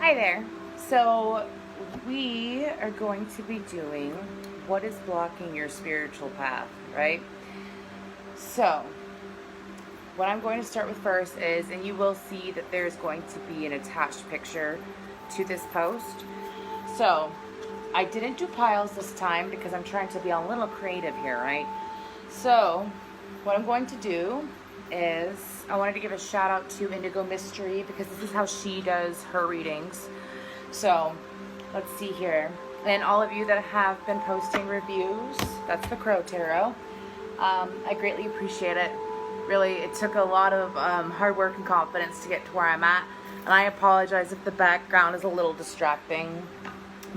Hi there. So we are going to be doing what is blocking your spiritual path, right? So what I'm going to start with first is, and you will see that there's going to be an attached picture to this post. So I didn't do piles this time because I'm trying to be a little creative here, right? So what I'm going to do is I wanted to give a shout out to Indigo Mystery because this is how she does her readings. So let's see here. And all of you that have been posting reviews, that's the Crow Tarot. I greatly appreciate it. Really, it took a lot of hard work and confidence to get to where I'm at. And I apologize if the background is a little distracting.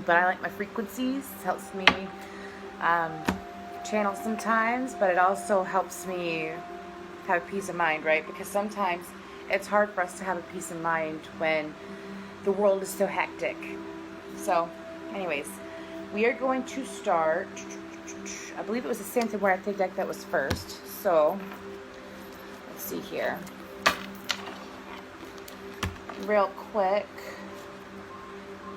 But I like my frequencies. It helps me channel sometimes, but it also helps me have peace of mind, right? Because sometimes it's hard for us to have a peace of mind when the world is so hectic. So, anyways, we are going to start. I believe it was the Santa Muerte deck that was first. So, let's see here. Real quick.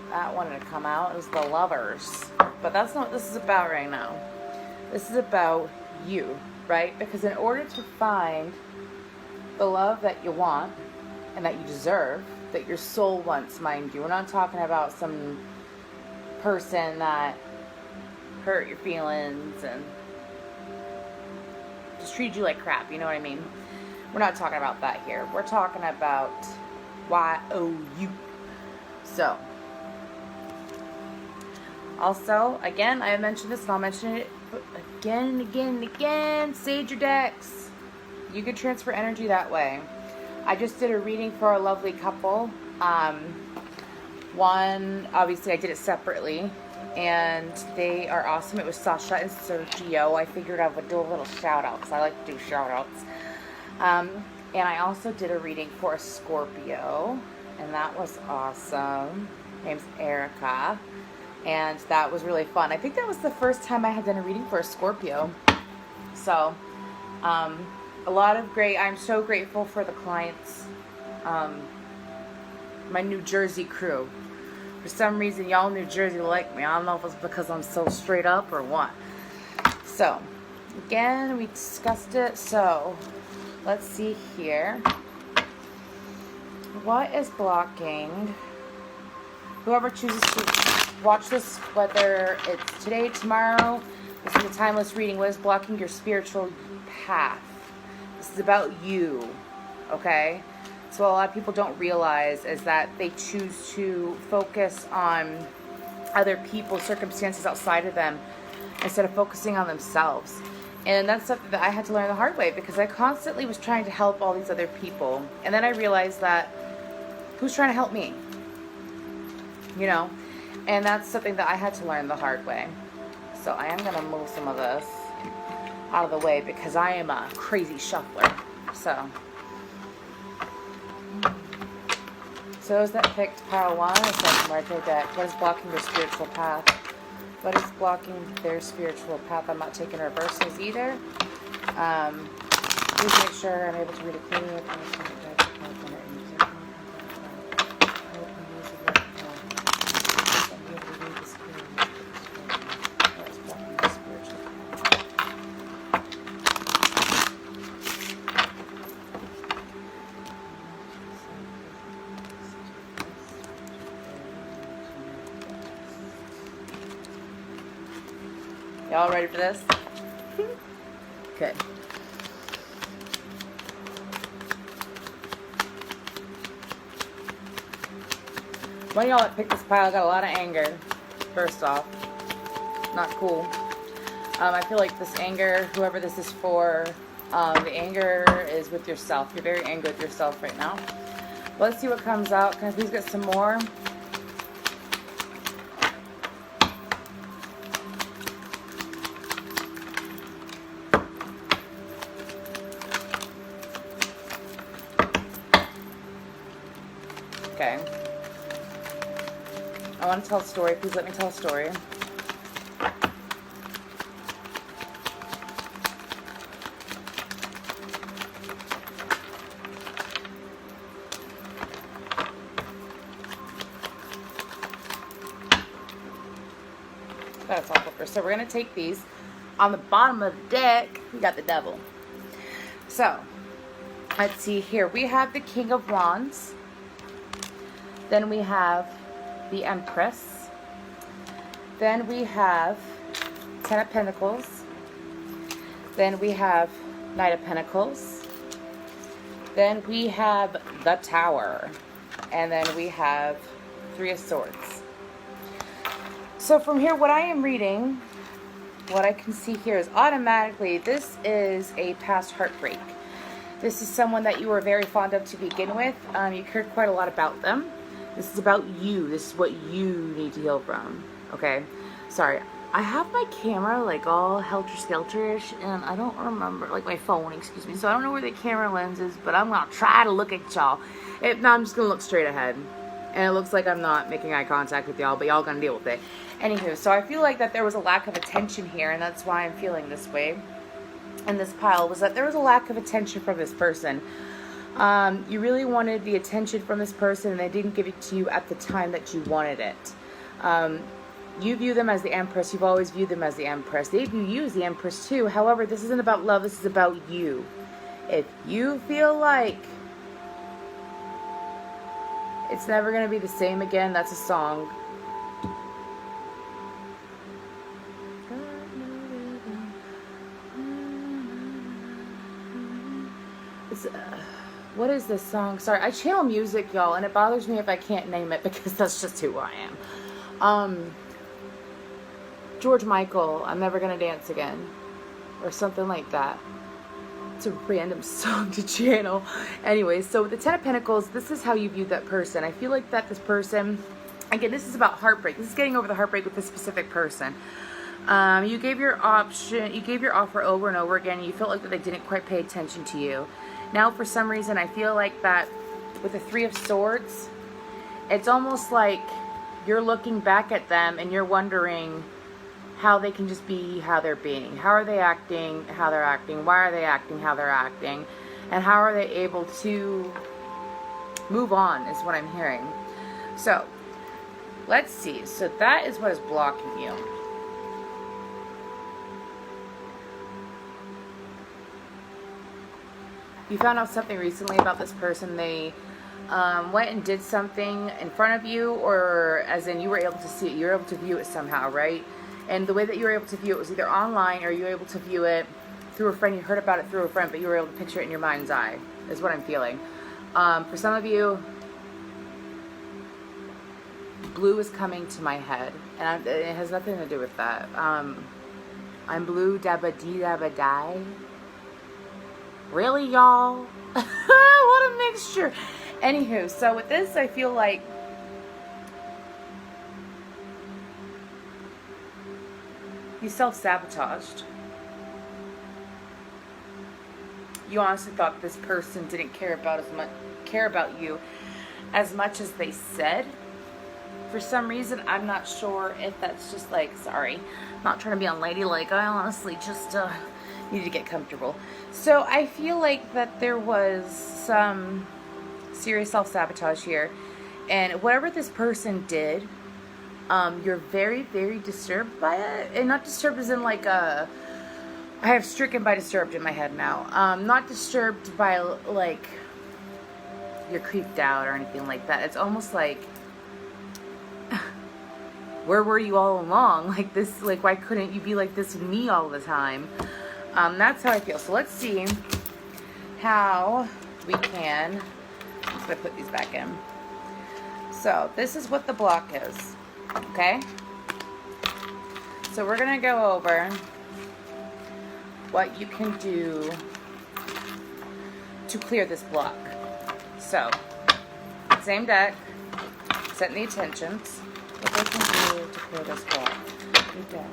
That wanted to come out. It was the Lovers. But that's not what this is about right now. This is about you, right? Because in order to find the love that you want and that you deserve, that your soul wants, mind you, we're not talking about some person that hurt your feelings and just treated you like crap, you know what I mean? We're not talking about that here. We're talking about YOU. So, also, again, I mentioned this and I'll mention it again and again and again. Sage your decks. You can transfer energy that way. I just did a reading for a lovely couple. One, obviously I did it separately, and they are awesome. It was Sasha and Sergio. I figured I would do a little shout out because I like to do shout outs. And I also did a reading for a Scorpio, and that was awesome. Her name's Erica, and that was really fun. I think that was the first time I had done a reading for a Scorpio. So, a lot of I'm so grateful for the clients, my New Jersey crew. For some reason, y'all in New Jersey like me. I don't know if it's because I'm so straight up or what. So, again, we discussed it. So, let's see here. What is blocking? Whoever chooses to watch this, whether it's today, tomorrow, this is a timeless reading. What is blocking your spiritual path? This is about you, okay? So a lot of people don't realize is that they choose to focus on other people's circumstances outside of them instead of focusing on themselves. And that's something that I had to learn the hard way because I constantly was trying to help all these other people. And then I realized that who's trying to help me? You know? And that's something that I had to learn the hard way. So I am going to move some of this out of the way because I am a crazy shuffler. So those that picked pile 1, I said right there deck. What is blocking their spiritual path? What is blocking their spiritual path? I'm not taking reversals either. Please make sure I'm able to read it clearly. Y'all ready for this? Okay. One of y'all that picked this pile got a lot of anger. First off, not cool. I feel like this anger, whoever this is for, the anger is with yourself. You're very angry with yourself right now. Let's see what comes out. Can I please get some more? Okay. I want to tell a story. Please let me tell a story. That's all flippers. So we're going to take these. On the bottom of the deck, we got the devil. So, let's see here. We have the King of Wands. Then we have the Empress. Then we have Ten of Pentacles. Then we have Knight of Pentacles. Then we have the Tower. And then we have Three of Swords. So from here, what I am reading, what I can see here is automatically this is a past heartbreak. This is someone that you were very fond of to begin with. You cared quite a lot about them. This is about you. This is what you need to heal from. Okay? Sorry. I have my camera like all helter-skelter-ish, and I don't remember, like my phone, excuse me. So I don't know where the camera lens is, but I'm going to try to look at y'all. No, I'm just going to look straight ahead. And it looks like I'm not making eye contact with y'all, but y'all going to deal with it. Anywho, so I feel like that there was a lack of attention here, and that's why I'm feeling this way. And this pile was that there was a lack of attention from this person. You really wanted the attention from this person, and they didn't give it to you at the time that you wanted it. You view them as the Empress. You've always viewed them as the Empress. They view you as the Empress too. However, this isn't about love. This is about you. If you feel like it's never going to be the same again, that's a song. What is this song? Sorry, I channel music, y'all, and it bothers me if I can't name it because that's just who I am. George Michael, I'm Never Gonna Dance Again, or something like that. It's a random song to channel. Anyway, so with the Ten of Pentacles, this is how you view that person. I feel like that this person, again, this is about heartbreak. This is getting over the heartbreak with this specific person. You gave your offer over and over again, and you felt like that they didn't quite pay attention to you. Now, for some reason, I feel like that with the Three of Swords, it's almost like you're looking back at them and you're wondering how they can just be how they're being. How are they acting how they're acting? Why are they acting how they're acting? And how are they able to move on is what I'm hearing. So, let's see. So that is what is blocking you. You found out something recently about this person. They went and did something in front of you, or as in you were able to see it. You were able to view it somehow, right? And the way that you were able to view it was either online, or you were able to view it through a friend. You heard about it through a friend, but you were able to picture it in your mind's eye, is what I'm feeling. For some of you, blue is coming to my head, and it has nothing to do with that. I'm blue, dabba dee dabba die. Really, y'all? What a mixture. Anywho, so with this, I feel like you self-sabotaged. You honestly thought this person didn't care about you as much as they said. For some reason, I'm not sure if that's just like, sorry, I'm not trying to be unladylike. I honestly just need to get comfortable. So I feel like that there was some serious self-sabotage here, and whatever this person did, you're very, very disturbed by it. And not disturbed as in like I have stricken by disturbed in my head now. Not disturbed by like you're creeped out or anything like that. It's almost like, where were you all along? Like this, like why couldn't you be like this with me all the time? That's how I feel. So let's see how we can, I'm going to put these back in. So this is what the block is. Okay? So we're going to go over what you can do to clear this block. So, same deck, setting the intentions. What they can do to clear this block. Good deck.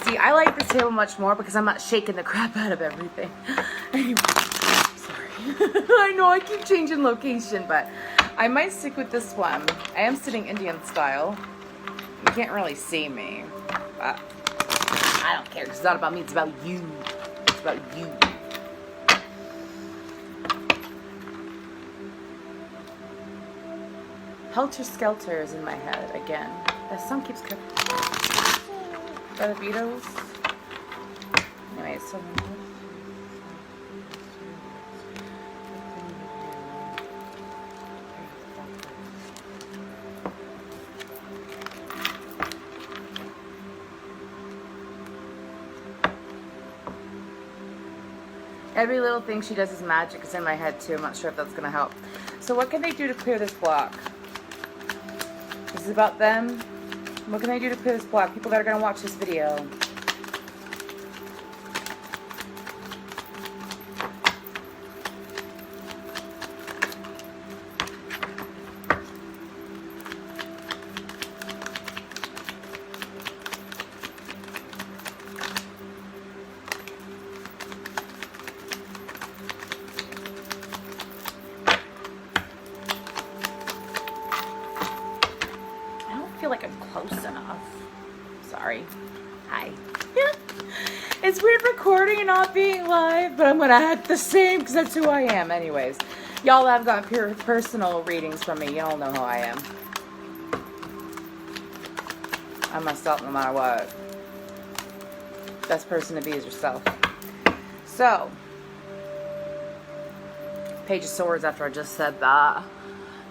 See, I like this table much more because I'm not shaking the crap out of everything. Anyway, sorry. I know I keep changing location, but I might stick with this one. I am sitting Indian style. You can't really see me, but I don't care, because it's not about me, it's about you. It's about you. Helter Skelter is in my head again. That song keeps coming. By the Beatles. Anyway, so every little thing she does is magic is in my head too. I'm not sure if that's going to help. So what can they do to clear this block? This is about them. What can they do to clear this block? People that are going to watch this video. Like I'm close enough. Sorry. Hi. It's weird recording and not being live, but I'm gonna act the same because that's who I am. Anyways, y'all have got personal readings from me. Y'all know who I am. I'm myself no matter what. Best person to be is yourself. So, Page of Swords after I just said that.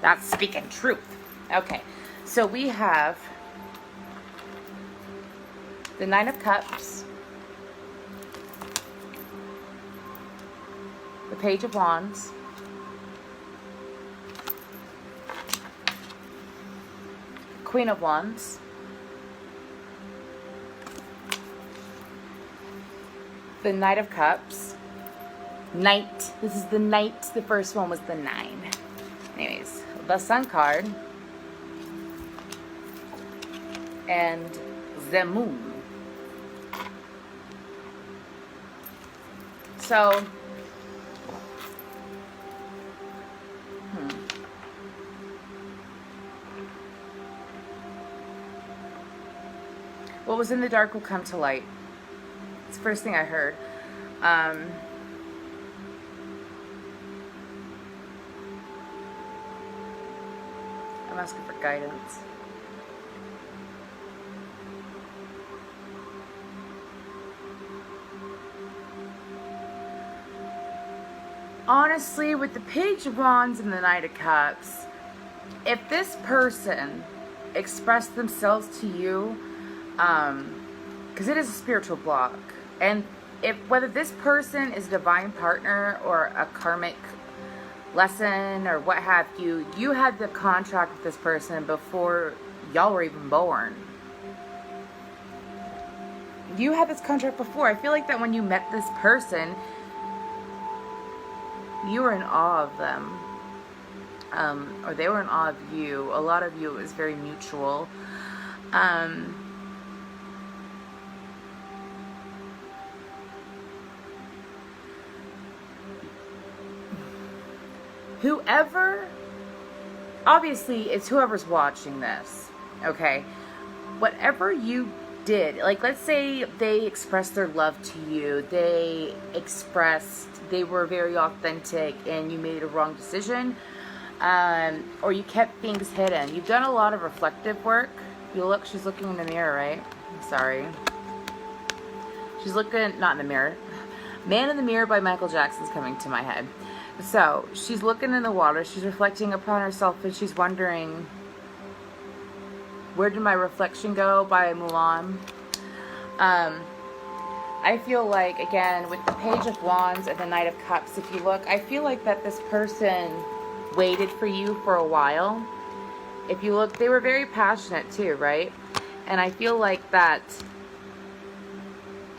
That's speaking truth. Okay. So we have the Nine of Cups, the Page of Wands, Queen of Wands, the Knight of Cups, Knight. This is the Knight. The first one was the 9. Anyways, the Sun card. And the Moon. So, what was in the dark will come to light. It's the first thing I heard. I'm asking for guidance. Honestly, with the Page of Wands and the Knight of Cups, if this person expressed themselves to you, because it is a spiritual block, and if whether this person is a divine partner or a karmic lesson or what have you, you had the contract with this person before y'all were even born. You had this contract before. I feel like that when you met this person, you were in awe of them, or they were in awe of you. A lot of you, it was very mutual. Whoever, obviously, it's whoever's watching this, okay? Whatever you did, like let's say they expressed their love to you, they were very authentic and you made a wrong decision, or you kept things hidden. You've done a lot of reflective work. You look, she's looking in the mirror, right? I'm sorry. She's looking, not in the mirror. Man in the Mirror by Michael Jackson's coming to my head. So, she's looking in the water, she's reflecting upon herself, and she's wondering, where did my reflection go, by Mulan? I feel like, again, with the Page of Wands and the Knight of Cups, if you look, I feel like that this person waited for you for a while. If you look, they were very passionate too, right? And I feel like that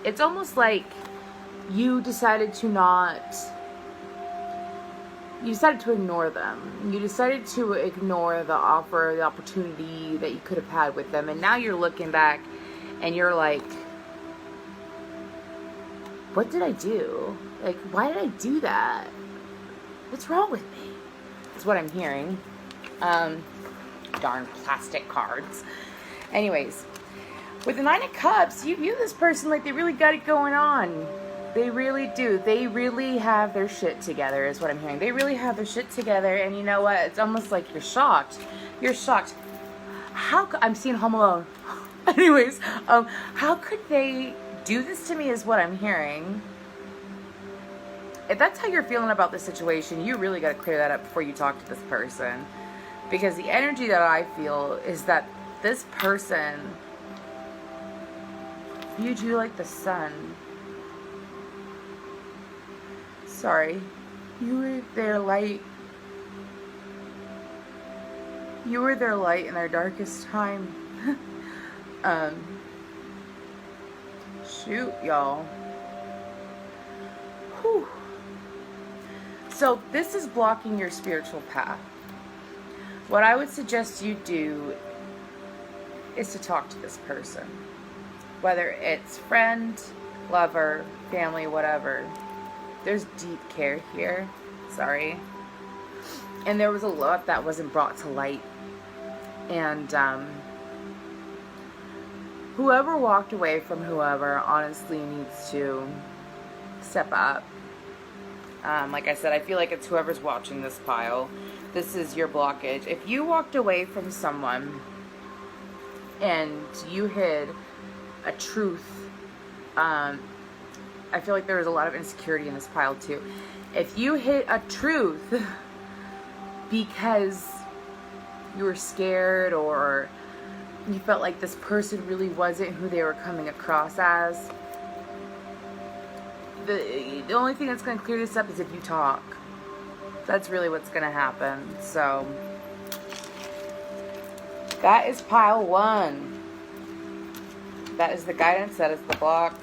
it's almost like you decided to ignore them. You decided to ignore the offer, the opportunity that you could have had with them. And now you're looking back and you're like, what did I do? Like, why did I do that? What's wrong with me? Is what I'm hearing. Darn plastic cards. Anyways, With the Nine of Cups, you view this person like they really got it going on. They really do. They really have their shit together, is what I'm hearing. They really have their shit together, and you know what? It's almost like you're shocked. You're shocked. I'm seeing Home Alone. Anyways, how could they do this to me is what I'm hearing. If that's how you're feeling about the situation, you really got to clear that up before you talk to this person. Because the energy that I feel is that this person viewed you like the sun. Sorry. You were their light. You were their light in their darkest time. Shoot, y'all. Whew. So this is blocking your spiritual path. What I would suggest you do is to talk to this person. Whether it's friend, lover, family, whatever. There's deep care here. Sorry. And there was a lot that wasn't brought to light. And whoever walked away from whoever honestly needs to step up. Like I said, I feel like it's whoever's watching this pile. This is your blockage. If you walked away from someone and you hid a truth, I feel like there was a lot of insecurity in this pile too. If you hid a truth because you were scared or you felt like this person really wasn't who they were coming across as, the only thing that's going to clear this up is if you talk. That's really what's going to happen. So that is pile 1. That is the guidance. That is the block.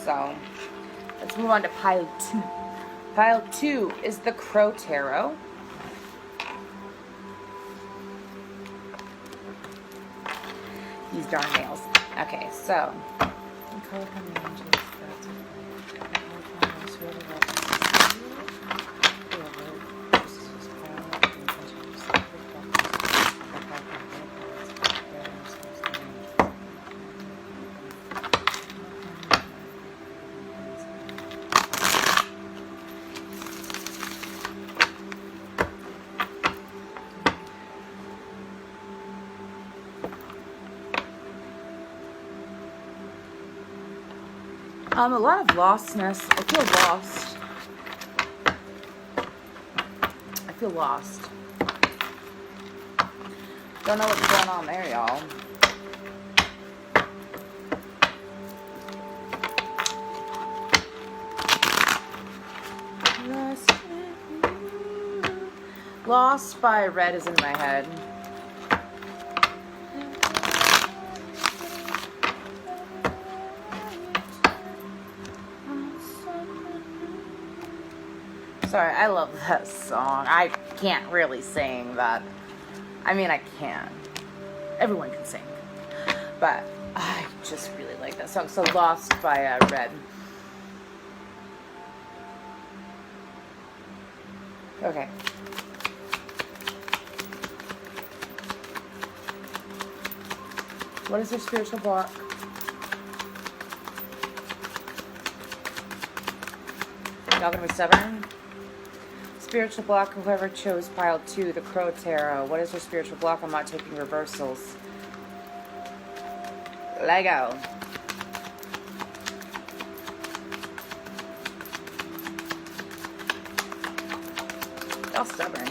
So let's move on to pile 2. Pile 2 is the Crow Tarot. These darn nails. Okay, so a lot of lostness. I feel lost. I feel lost. Don't know what's going on there, y'all. Lost by red is in my head. Sorry, I love that song. I can't really sing, but I mean, I can. Everyone can sing. But I just really like that song. So Lost by Red. Okay. What is your spiritual block? Y'all gonna be stubborn? Spiritual block, whoever chose pile 2, the Crow Tarot. What is your spiritual block? I'm not taking reversals. Lego. Y'all stubborn.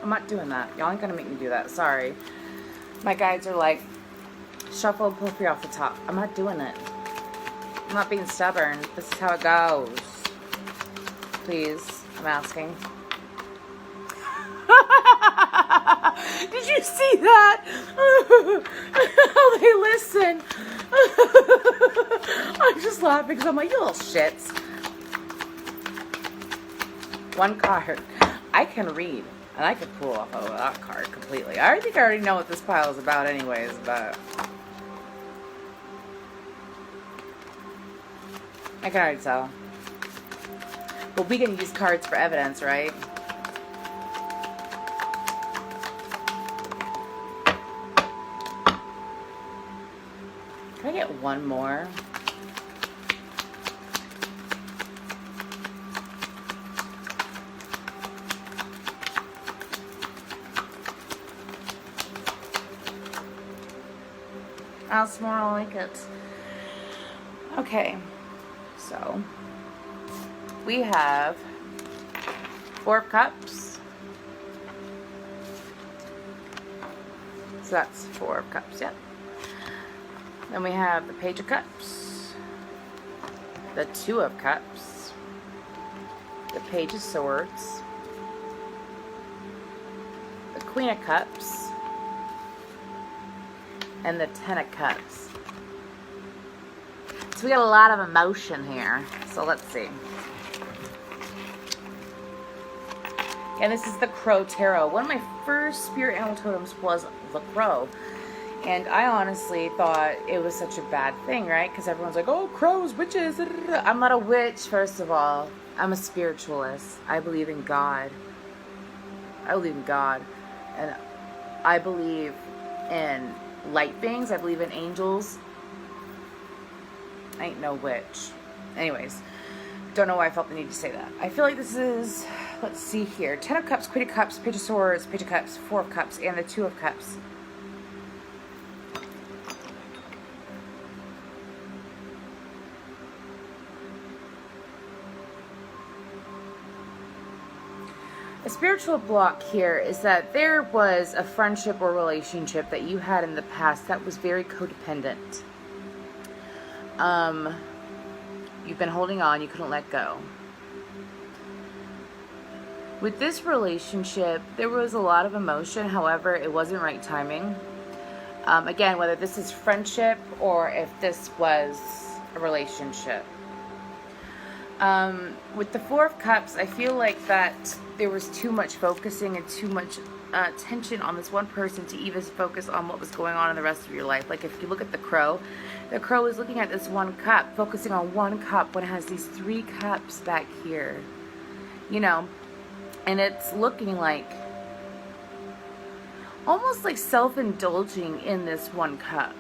I'm not doing that. Y'all ain't gonna make me do that. Sorry. My guides are like, shuffle and pull 3 off the top. I'm not doing it. I'm not being stubborn. This is how it goes. Please. I'm asking. Did you see that? How they listen. I'm just laughing because I'm like, you little shits. One card. I can read. And I could pull off of that card completely. I think I already know what this pile is about anyways, but I can already tell. But we can use cards for evidence, right? Can I get one more? I'll smell like it. Okay, so we have 4 of Cups. So that's 4 of Cups, yep. Then we have the Page of Cups, the 2 of Cups, the Page of Swords, the Queen of Cups, and the 10 of Cups. So we got a lot of emotion here. So let's see. And this is the Crow Tarot. One of my first spirit animal totems was the crow. And I honestly thought it was such a bad thing, right? Because everyone's like, oh, crows, witches. I'm not a witch, first of all. I'm a spiritualist. I believe in God. I believe in God. And I believe in light beings. I believe in angels. I ain't no witch. Anyways, don't know why I felt the need to say that. I feel like this is, let's see here, 10 of Cups, Queen of Cups, Page of Swords, Page of Cups, 4 of Cups, and the 2 of Cups. A spiritual block here is that there was a friendship or relationship that you had in the past that was very codependent. You've been holding on, you couldn't let go. With this relationship, there was a lot of emotion, however, it wasn't right timing. Again, whether this is friendship or if this was a relationship. With the 4 of Cups, I feel like that there was too much focusing and too much attention on this one person to even focus on what was going on in the rest of your life. Like if you look at the crow is looking at this one cup, focusing on one cup when it has these 3 cups back here, you know, and it's looking like almost like self-indulging in this one cup.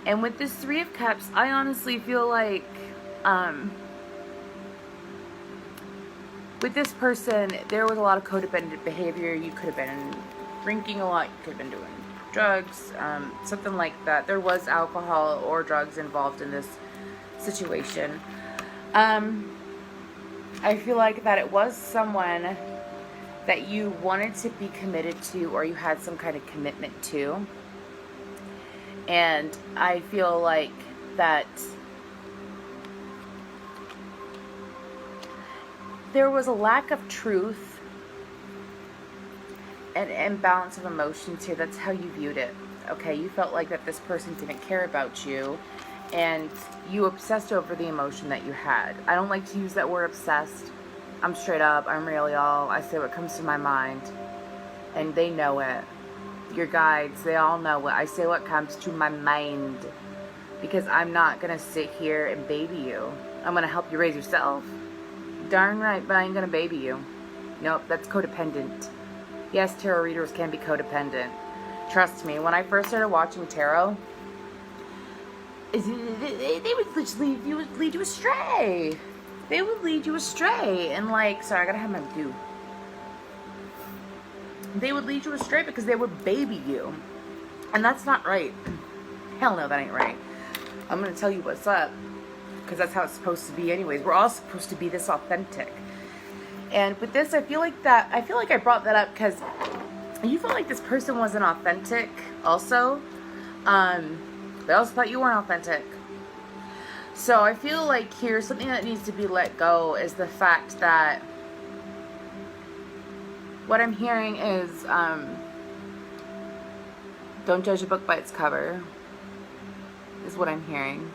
And with this 3 of Cups, I honestly feel like with this person, there was a lot of codependent behavior. You could have been drinking a lot. You could have been doing drugs, something like that. There was alcohol or drugs involved in this situation. I feel like that it was someone that you wanted to be committed to or you had some kind of commitment to. And I feel like that there was a lack of truth and imbalance of emotions here. That's how you viewed it. Okay, you felt like that this person didn't care about you and you obsessed over the emotion that you had. I don't like to use that word obsessed. I'm straight up, I'm real, y'all. I say what comes to my mind and they know it. Your guides, they all know it. I say what comes to my mind because I'm not gonna sit here and baby you. I'm gonna help you raise yourself. Darn right, but I ain't gonna baby you. Nope, that's codependent. Yes, tarot readers can be codependent. Trust me, when I first started watching tarot, they would just lead you astray. They would lead you astray. And like, sorry, I gotta have my dew. They would lead you astray because they would baby you. And that's not right. Hell no, that ain't right. I'm gonna tell you what's up. Because that's how it's supposed to be anyways. We're all supposed to be this authentic. And with this, I feel like I brought that up because you felt like this person wasn't authentic also. They also thought you weren't authentic. So I feel like here, something that needs to be let go is the fact that what I'm hearing is don't judge a book by its cover is what I'm hearing.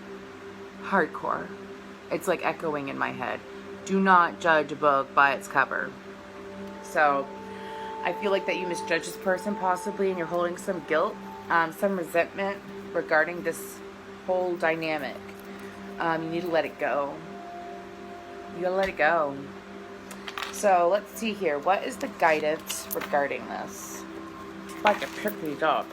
Hardcore. It's like echoing in my head. Do not judge a book by its cover. So I feel like that you misjudge this person possibly, and you're holding some guilt, some resentment regarding this whole dynamic. You need to let it go. You gotta let it go. So let's see here. What is the guidance regarding this? It's like a pick these up.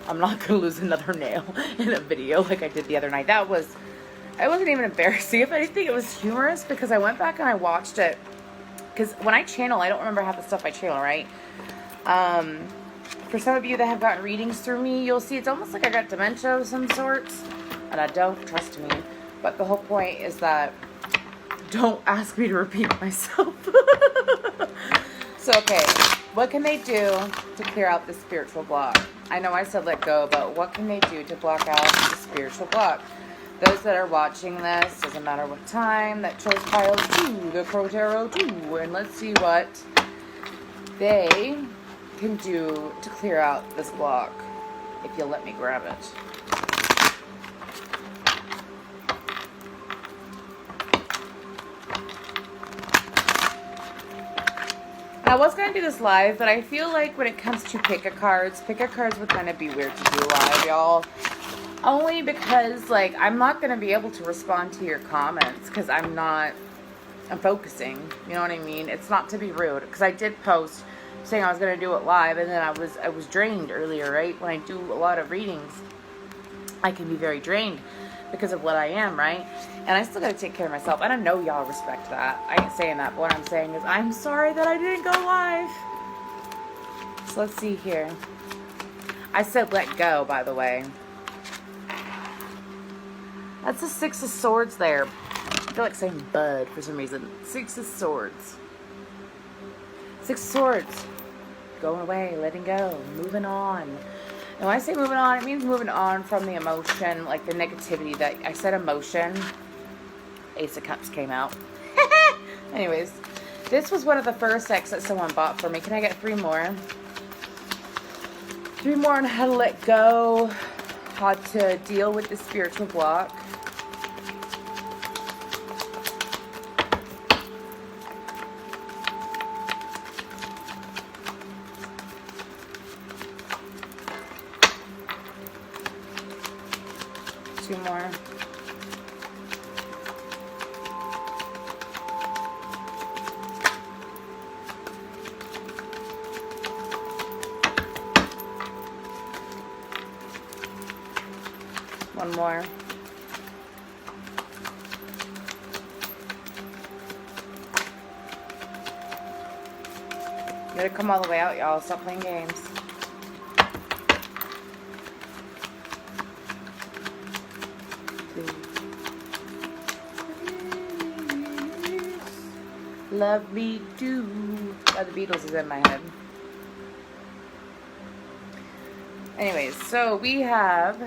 I'm not gonna lose another nail in a video like I did the other night. I wasn't even embarrassing. If anything, it was humorous because I went back and I watched it. Because when I channel, I don't remember half the stuff I channel, right? For some of you that have gotten readings through me, you'll see it's almost like I got dementia of some sorts. And I don't, trust me. But the whole point is that don't ask me to repeat myself. So, okay, what can they do to clear out the spiritual block? I know I said let go, but what can they do to block out the spiritual block? Those that are watching this, doesn't matter what time, that chose pile 2, the Crow Tarot 2, and let's see what they can do to clear out this block, if you'll let me grab it. I was going to do this live, but I feel like when it comes to pick-a cards would kind of be weird to do live, y'all. Only because, like, I'm not going to be able to respond to your comments because I'm focusing. You know what I mean? It's not to be rude, because I did post saying I was going to do it live, and then I was drained earlier, right? When I do a lot of readings, I can be very drained because of what I am, right? And I still got to take care of myself. And I know y'all respect that. I ain't saying that, but what I'm saying is I'm sorry that I didn't go live. So let's see here. I said let go, by the way. That's the 6 of Swords there. I feel like saying bud for some reason. 6 of Swords. 6 of Swords. Going away, letting go, moving on. And when I say moving on, it means moving on from the emotion, like the negativity that I said emotion. Ace of Cups came out. Anyways, this was one of the first decks that someone bought for me. Can I get 3 more? 3 more on how to let go, how to deal with the spiritual block. Two more. One more. You gotta come all the way out, y'all. Stop playing games. Love Me Do by the Beatles is in my head. Anyways, so we have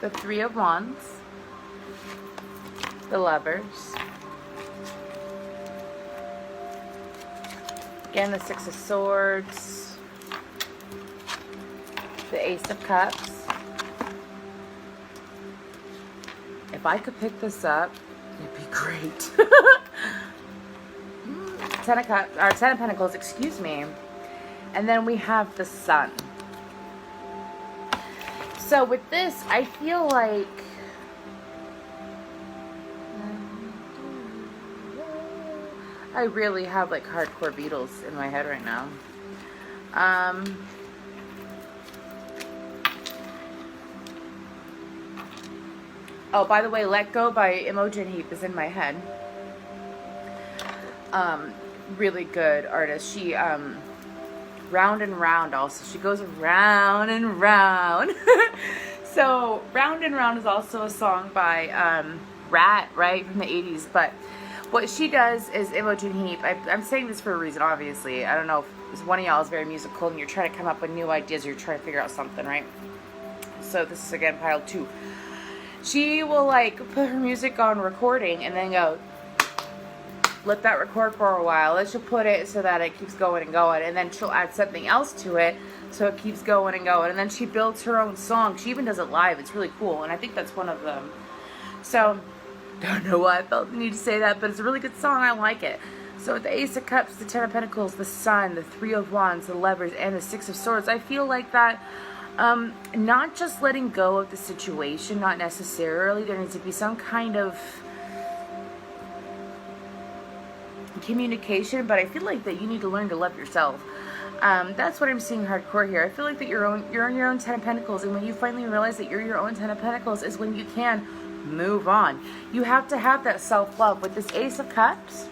the 3 of Wands, the Lovers, again the 6 of Swords, the Ace of Cups. If I could pick this up, it'd be great. 10 of Cups, or 10 of Pentacles, excuse me. And then we have the Sun. So with this, I feel like I really have like hardcore Beatles in my head right now. Oh, by the way, Let Go by Imogen Heap is in my head. Really good artist. She Round and Round also. She goes round and round. So Round and Round is also a song by Rat, right, from the 80s. But what she does is Imogen Heap. I'm saying this for a reason, obviously. I don't know if one of y'all is very musical and you're trying to come up with new ideas or you're trying to figure out something, right? So this is again pile 2. She will like put her music on recording and then go, let that record for a while. Then she'll put it so that it keeps going and going. And then she'll add something else to it so it keeps going and going. And then she builds her own song. She even does it live. It's really cool. And I think that's one of them. So, don't know why I felt the need to say that, but it's a really good song. I like it. So with the Ace of Cups, the Ten of Pentacles, the Sun, the Three of Wands, the Lovers, and the Six of Swords, I feel like that not just letting go of the situation, not necessarily. There needs to be some kind of communication, but I feel like that you need to learn to love yourself. That's what I'm seeing hardcore here. I feel like that you're in your own Ten of Pentacles, and when you finally realize that you're your own Ten of Pentacles is when you can move on. You have to have that self-love. With this Ace of Cups,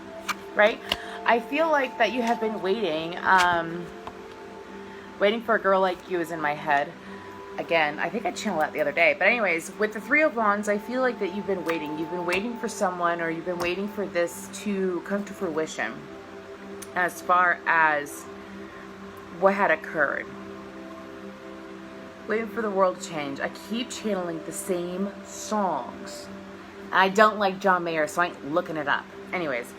right? I feel like that you have been waiting. Waiting for a girl like you is in my head. Again, I think I channeled that the other day. But anyways, with the Three of Wands, I feel like that you've been waiting. You've been waiting for someone, or you've been waiting for this to come to fruition as far as what had occurred. Waiting for the world to change. I keep channeling the same songs. I don't like John Mayer, so I ain't looking it up. Anyways,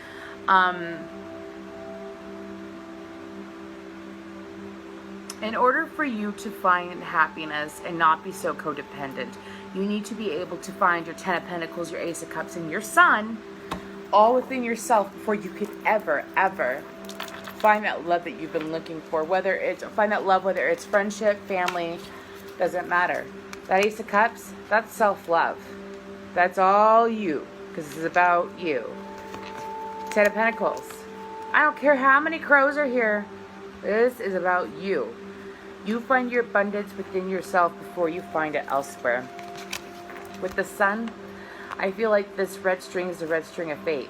in order for you to find happiness and not be so codependent, you need to be able to find your Ten of Pentacles, your Ace of Cups, and your Sun all within yourself before you could ever find that love that you've been looking for. Whether it's friendship, family, doesn't matter. That Ace of Cups, that's self-love. That's all you, because this is about you. Ten of Pentacles, I don't care how many crows are here. This is about you. You find your abundance within yourself before you find it elsewhere. With the Sun, I feel like this red string is the red string of fate.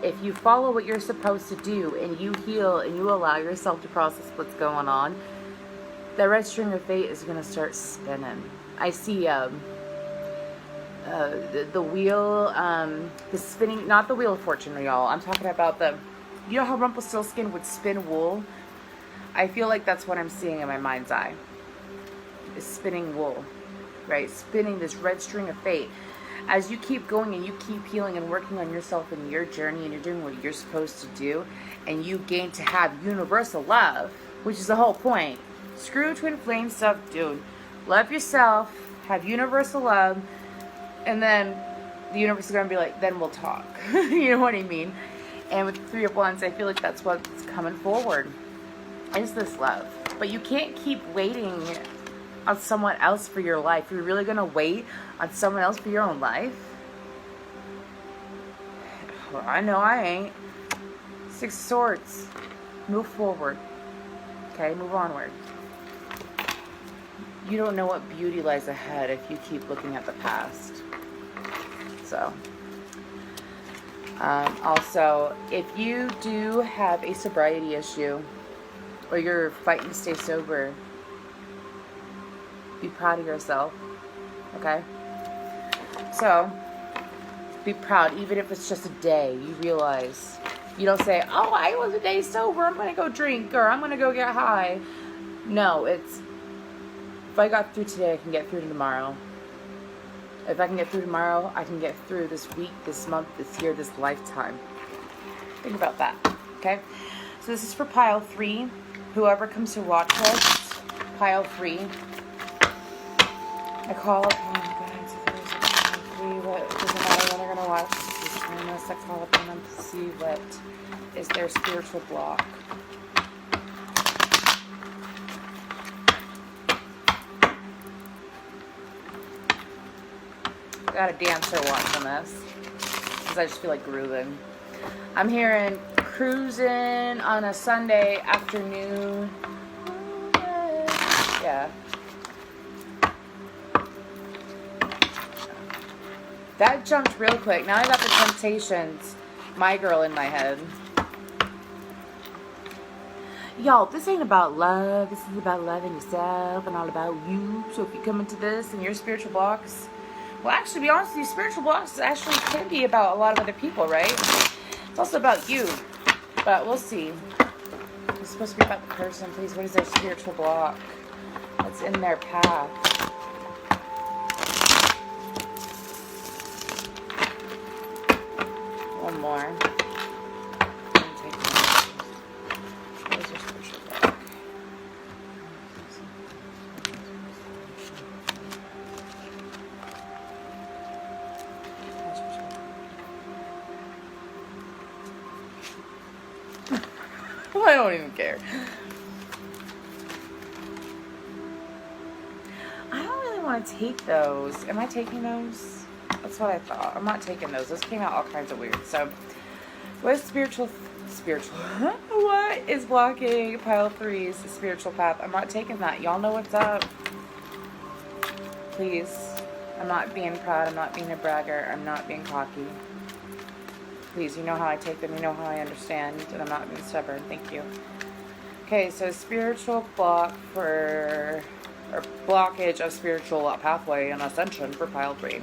If you follow what you're supposed to do and you heal and you allow yourself to process what's going on, the red string of fate is going to start spinning. I see the wheel, the spinning, not the Wheel of Fortune, y'all. I'm talking about you know how Rumpelstiltskin would spin wool? I feel like that's what I'm seeing in my mind's eye. Is spinning wool, right? Spinning this red string of fate. As you keep going and you keep healing and working on yourself in your journey, and you're doing what you're supposed to do, and you gain to have universal love, which is the whole point. Screw twin flame stuff, dude. Love yourself, have universal love, and then the universe is going to be like, then we'll talk. You know what I mean? And with the Three of Wands, I feel like that's what's coming forward. Is this love. But you can't keep waiting on someone else for your life. You're really going to wait on someone else for your own life? Well, I know I ain't. Six of Swords. Move forward. Okay, move onward. You don't know what beauty lies ahead if you keep looking at the past. So, also, if you do have a sobriety issue, or you're fighting to stay sober, be proud of yourself, okay? So, be proud, even if it's just a day. You realize, you don't say, oh, I was a day sober, I'm going to go drink, or I'm going to go get high. No, it's, if I got through today, I can get through to tomorrow. If I can get through tomorrow, I can get through this week, this month, this year, this lifetime. Think about that, okay? So this is for pile 3. Whoever comes to watch us, pile 3. I call upon guides of those of pile 3, but it doesn't matter when they're going to watch. Just join us. I call upon them to see what is their spiritual block. I got a dancer watching this because I just feel like grooving. I'm hearing cruising on a Sunday afternoon. Yeah. That jumped real quick. Now I got the Temptations, My Girl, in my head. Y'all, this ain't about love. This is about loving yourself and all about you. So if you come into this and your spiritual blocks, well, actually, to be honest with you, spiritual blocks actually can be about a lot of other people, right? It's also about you. But we'll see. It's supposed to be about the person. Please, what is their spiritual block? What's in their path? One more. What is their spiritual block? I don't even care. I don't really want to take those. Am I taking those? That's what I thought. I'm not taking those. Those came out all kinds of weird. So, what is spiritual? What is blocking pile 3's spiritual path? I'm not taking that. Y'all know what's up. Please. I'm not being proud. I'm not being a bragger. I'm not being cocky. Please, you know how I take them. You know how I understand. And I'm not being stubborn. Thank you. Okay, so spiritual block for... or blockage of spiritual pathway and ascension for pile 3.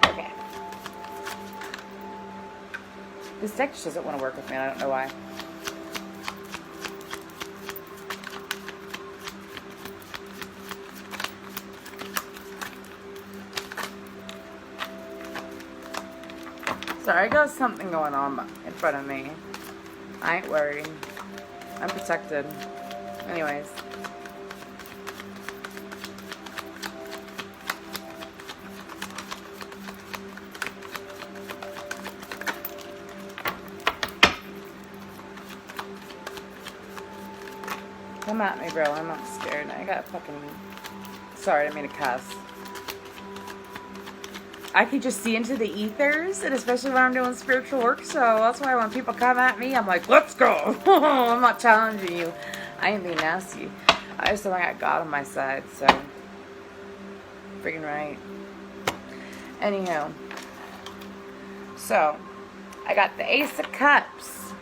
Okay. This deck just doesn't want to work with me. I don't know why. Sorry, I got something going on in front of me. I ain't worried. I'm protected. Anyways. Come at me, bro. I'm not scared. I got fucking... Sorry, I didn't mean to cuss. I can just see into the ethers, and especially when I'm doing spiritual work, so that's why when people come at me, I'm like, let's go! I'm not challenging you. I ain't being nasty. I just don't think I got God on my side, so... Freaking right. Anywho. So, I got the Ace of Cups.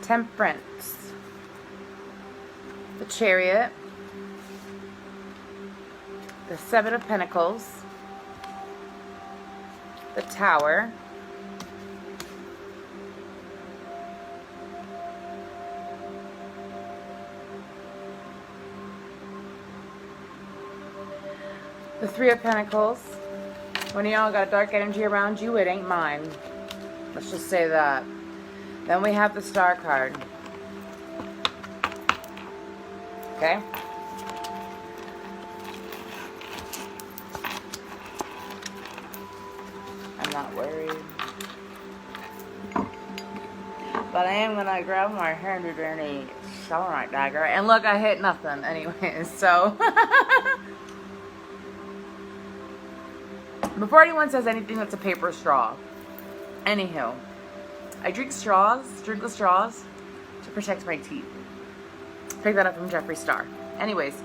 Temperance. The Chariot. The Seven of Pentacles. The Tower, the Three of Pentacles. When y'all got dark energy around you, it ain't mine. Let's just say that. Then we have the Star card. Okay? Not worried, but I am gonna grab my handy dandy selenite dagger, and look, I hit nothing anyways, so before anyone says anything, that's a paper straw. Anywho, I drink the straws to protect my teeth. Pick that up from Jeffree Star. Anyways,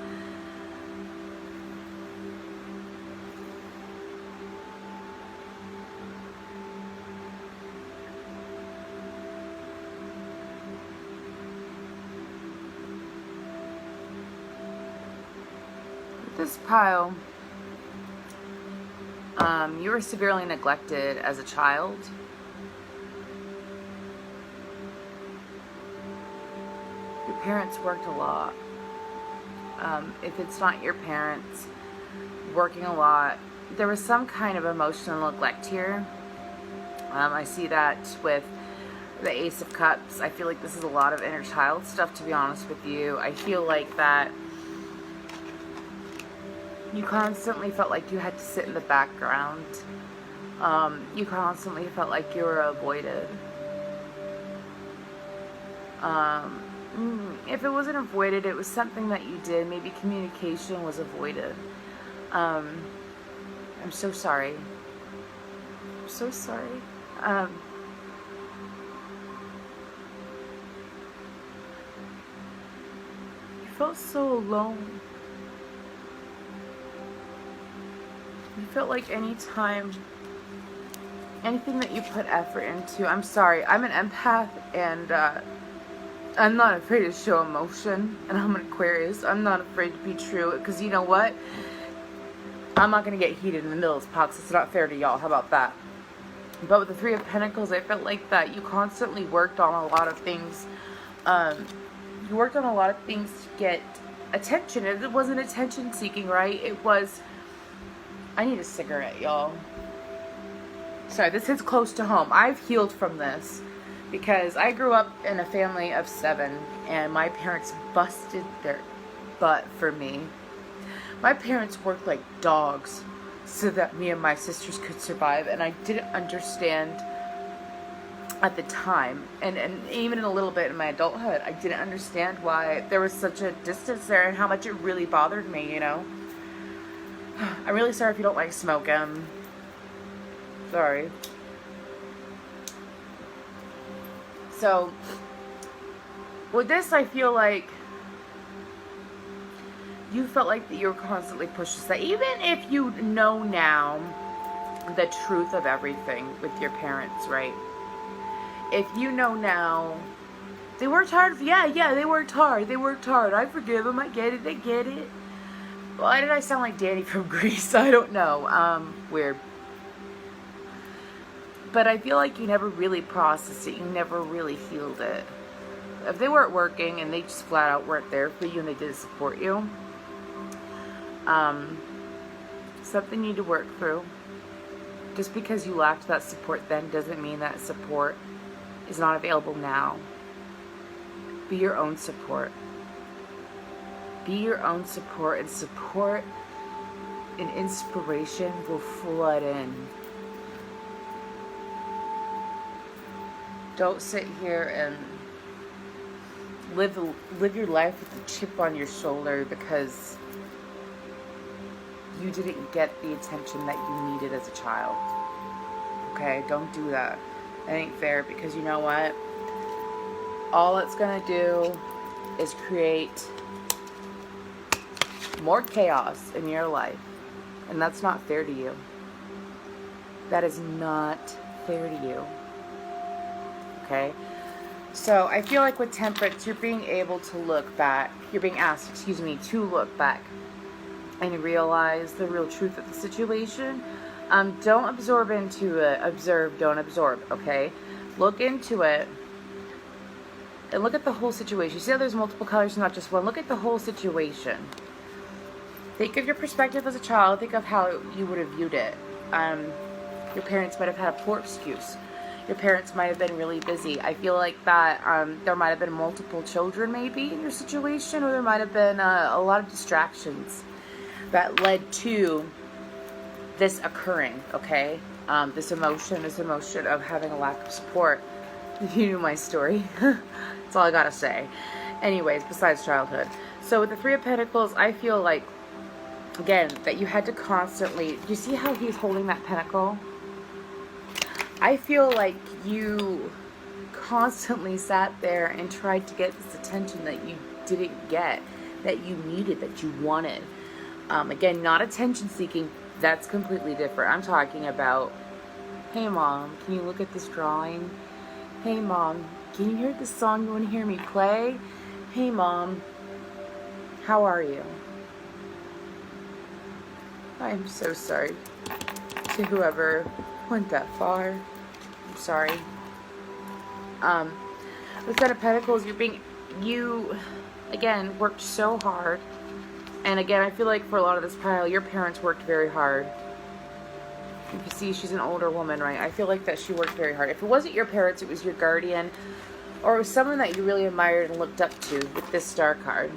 this pile, you were severely neglected as a child. Your parents worked a lot. If it's not your parents working a lot, there was some kind of emotional neglect here. I see that with the Ace of Cups. I feel like this is a lot of inner child stuff, to be honest with you. I feel like that you constantly felt like you had to sit in the background. You constantly felt like you were avoided. If it wasn't avoided, it was something that you did. Maybe communication was avoided. I'm so sorry. I'm so sorry. You felt so alone. You felt like anything that you put effort into, I'm sorry, I'm an empath, and I'm not afraid to show emotion, and I'm an Aquarius. I'm not afraid to be true, because you know what? I'm not going to get heated in the middle of this podcast. It's not fair to y'all. How about that? But with the Three of Pentacles, I felt like that you constantly worked on a lot of things. You worked on a lot of things to get attention. It wasn't attention seeking, right? It was... I need a cigarette, y'all. Sorry, this hits close to home. I've healed from this because I grew up in a family of 7, and my parents busted their butt for me. My parents worked like dogs so that me and my sisters could survive. And I didn't understand at the time, and even a little bit in my adulthood, I didn't understand why there was such a distance there and how much it really bothered me, you know. I'm really sorry if you don't like smoking. Sorry. So, with this, I feel like you felt like that you were constantly pushed aside. Even if you know now the truth of everything with your parents, right? If you know now, they worked hard. Yeah, they worked hard. They worked hard. I forgive them. I get it. They get it. Why did I sound like Danny from Grease? I don't know. Weird. But I feel like you never really processed it. You never really healed it. If they weren't working and they just flat out weren't there for you and they didn't support you, something you need to work through. Just because you lacked that support then doesn't mean that support is not available now. Be your own support. Be your own support, and support and inspiration will flood in. Don't sit here and live your life with a chip on your shoulder because you didn't get the attention that you needed as a child. Okay, don't do that. That ain't fair, because you know what? All it's gonna do is create more chaos in your life. And that's not fair to you. That is not fair to you. Okay? So I feel like with temperance, you're being able to look back. You're being asked, to look back and realize the real truth of the situation. Don't absorb into it. Observe, don't absorb, okay? Look into it and look at the whole situation. You see how there's multiple colors, not just one? Look at the whole situation. Think of your perspective as a child. Think of how you would have viewed it. Your parents might have had a poor excuse. Your parents might have been really busy. I feel like that there might have been multiple children maybe in your situation, or there might have been a lot of distractions that led to this occurring, okay? This emotion of having a lack of support. If you knew my story, that's all I gotta say. Anyways, besides childhood. So with the Three of Pentacles, I feel like, again, that you had to constantly, you see how he's holding that pentacle? I feel like you constantly sat there and tried to get this attention that you didn't get, that you needed, that you wanted. Again, not attention seeking. That's completely different. I'm talking about, hey mom, can you look at this drawing? Hey mom, can you hear this song you want to hear me play? Hey mom, how are you? I'm so sorry to whoever went that far. I'm sorry. With Ten of Pentacles, you again worked so hard. And again, I feel like for a lot of this pile, your parents worked very hard. You can see she's an older woman, right? I feel like that she worked very hard. If it wasn't your parents, it was your guardian, or it was someone that you really admired and looked up to with this Star card.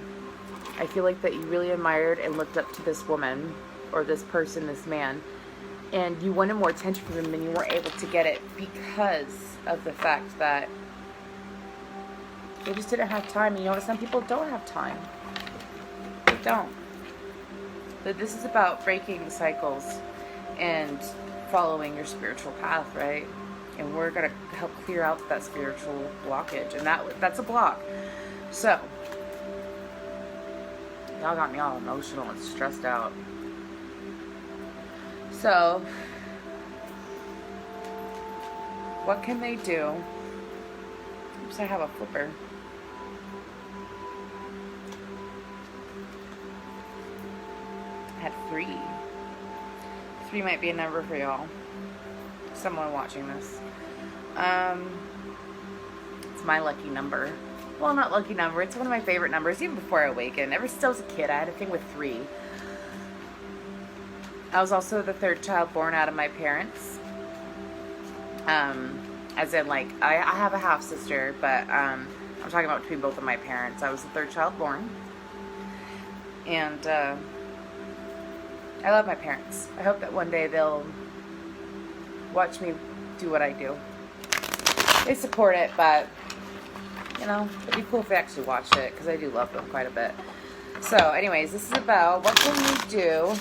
I feel like that you really admired and looked up to this woman, or this person, this man, and you wanted more attention from them and you weren't able to get it because of the fact that they just didn't have time. And you know what? Some people don't have time. They don't. But this is about breaking the cycles and following your spiritual path, right? And we're going to help clear out that spiritual blockage. And that's a block. So, y'all got me all emotional and stressed out. So, what can they do? Oops, I have a flipper. I had 3. 3 might be a number for y'all. Someone watching this. It's my lucky number. Well, not lucky number. It's one of my favorite numbers, even before I awakened. Ever since I was a kid, I had a thing with 3. I was also the 3rd child born out of my parents. As in, like, I have a half sister, but I'm talking about between both of my parents. I was the 3rd child born. And I love my parents. I hope that one day they'll watch me do what I do. They support it, but, you know, it'd be cool if they actually watched it, because I do love them quite a bit. So, anyways, this is about what can we do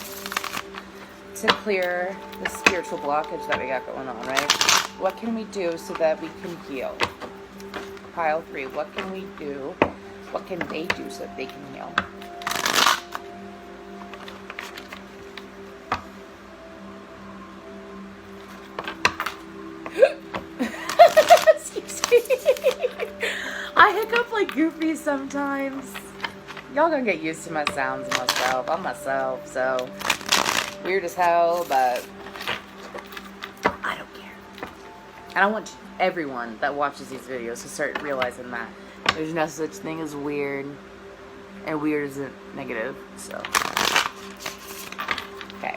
to clear the spiritual blockage that we got going on, right? What can we do so that we can heal? Pile 3, what can we do? What can they do so that they can heal? Excuse me. I hiccup like Goofy sometimes. Y'all gonna get used to my sounds and myself. I'm myself, so weird as hell, but I don't care. And I want everyone that watches these videos to start realizing that there's no such thing as weird, and weird isn't negative, so. Okay.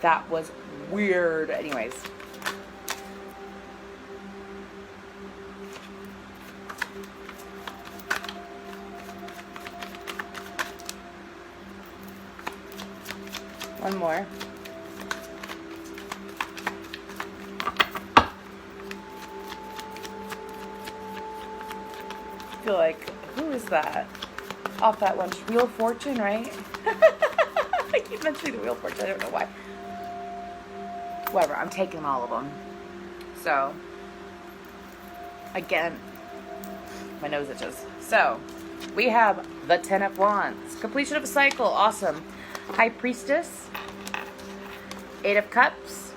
That was weird. Anyways. One more. I feel like, who is that? Off that one. Wheel of Fortune, right? I keep mentioning the Wheel of Fortune. I don't know why. Whatever, I'm taking all of them. So, again, my nose itches. So, we have the 10 of Wands. Completion of a cycle, awesome. High Priestess. 8 of Cups.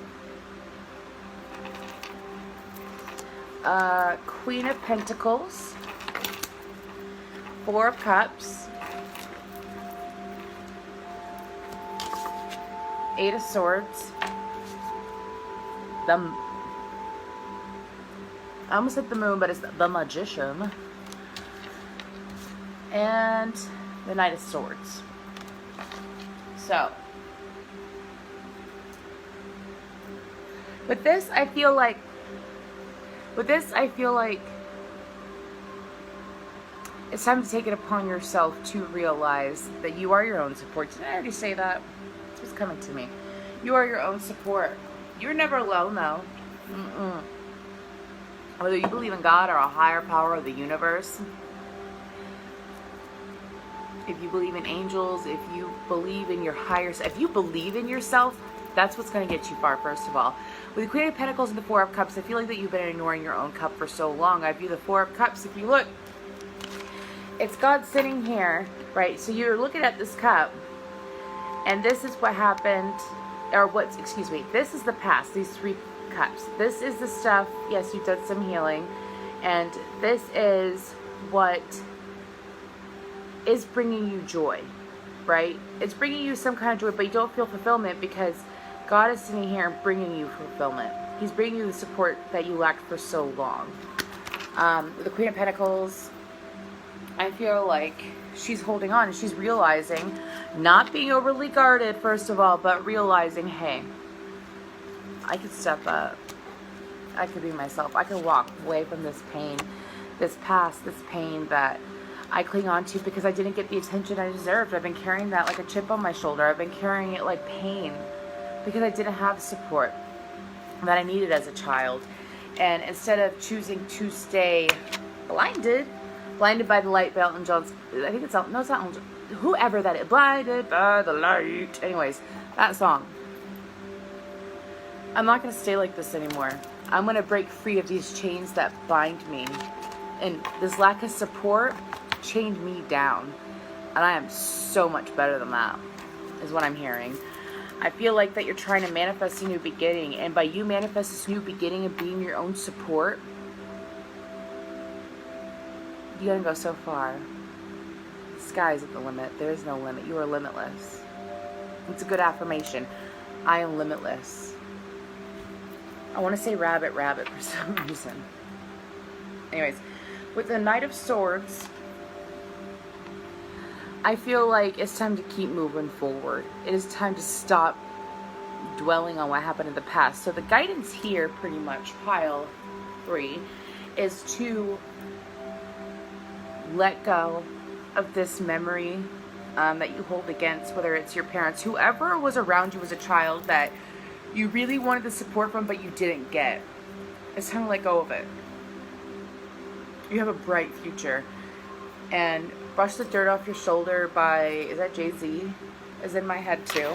Queen of Pentacles. 4 of Cups. 8 of Swords. I almost hit the Moon, but it's the Magician. And the Knight of Swords. So, with this, I feel like it's time to take it upon yourself to realize that you are your own support. Did I already say that? It's just coming to me. You are your own support. You're never alone, though. Whether you believe in God or a higher power of the universe, if you believe in angels, if you believe in your higher self, if you believe in yourself, that's what's going to get you far, first of all. With the Queen of Pentacles and the 4 of Cups, I feel like that you've been ignoring your own cup for so long. I view the 4 of Cups, if you look, it's God sitting here, right? So you're looking at this cup, and this is what happened. This is the past, these 3 cups. This is the stuff, yes, you've done some healing, and this is what is bringing you joy, right? It's bringing you some kind of joy, but you don't feel fulfillment because God is sitting here bringing you fulfillment. He's bringing you the support that you lacked for so long. With the Queen of Pentacles, I feel like she's holding on. She's realizing, not being overly guarded, first of all, but realizing, hey, I could step up. I could be myself. I could walk away from this pain, this past, this pain that I cling on to because I didn't get the attention I deserved. I've been carrying that like a chip on my shoulder. I've been carrying it like pain because I didn't have support that I needed as a child. And instead of choosing to stay blinded by the light, Elton John's, I think it's Elton, no, it's not Elton John, whoever that is, blinded by the light. Anyways, that song. I'm not going to stay like this anymore. I'm going to break free of these chains that bind me. And this lack of support chained me down. And I am so much better than that, is what I'm hearing. I feel like that you're trying to manifest a new beginning. And by you manifest this new beginning and being your own support, you're going to go so far. The sky isn't the limit. There is no limit. You are limitless. It's a good affirmation. I am limitless. I want to say rabbit for some reason. Anyways, with the Knight of Swords, I feel like it's time to keep moving forward. It is time to stop dwelling on what happened in the past. So the guidance here, pretty much, pile 3, is to let go of this memory that you hold against, whether it's your parents, whoever was around you as a child that you really wanted the support from but you didn't get. It's time to let go of it. You have a bright future. And Brush the Dirt Off Your Shoulder by, is that Jay-Z? Is in my head too.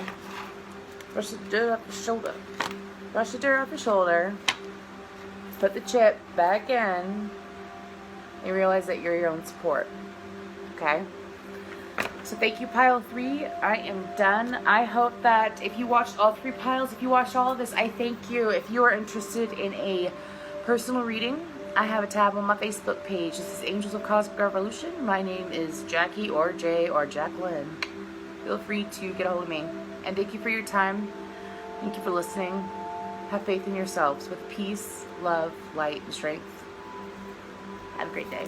Brush the dirt off your shoulder. Brush the dirt off your shoulder. Put the chip back in. And realize that you're your own support. Okay? So thank you, pile 3. I am done. I hope that if you watched all 3 piles, if you watched all of this, I thank you. If you are interested in a personal reading, I have a tab on my Facebook page. This is Angels of Cosmic Revolution. My name is Jackie or Jay or Jacqueline. Feel free to get a hold of me. And thank you for your time. Thank you for listening. Have faith in yourselves with peace, love, light, and strength. Have a great day.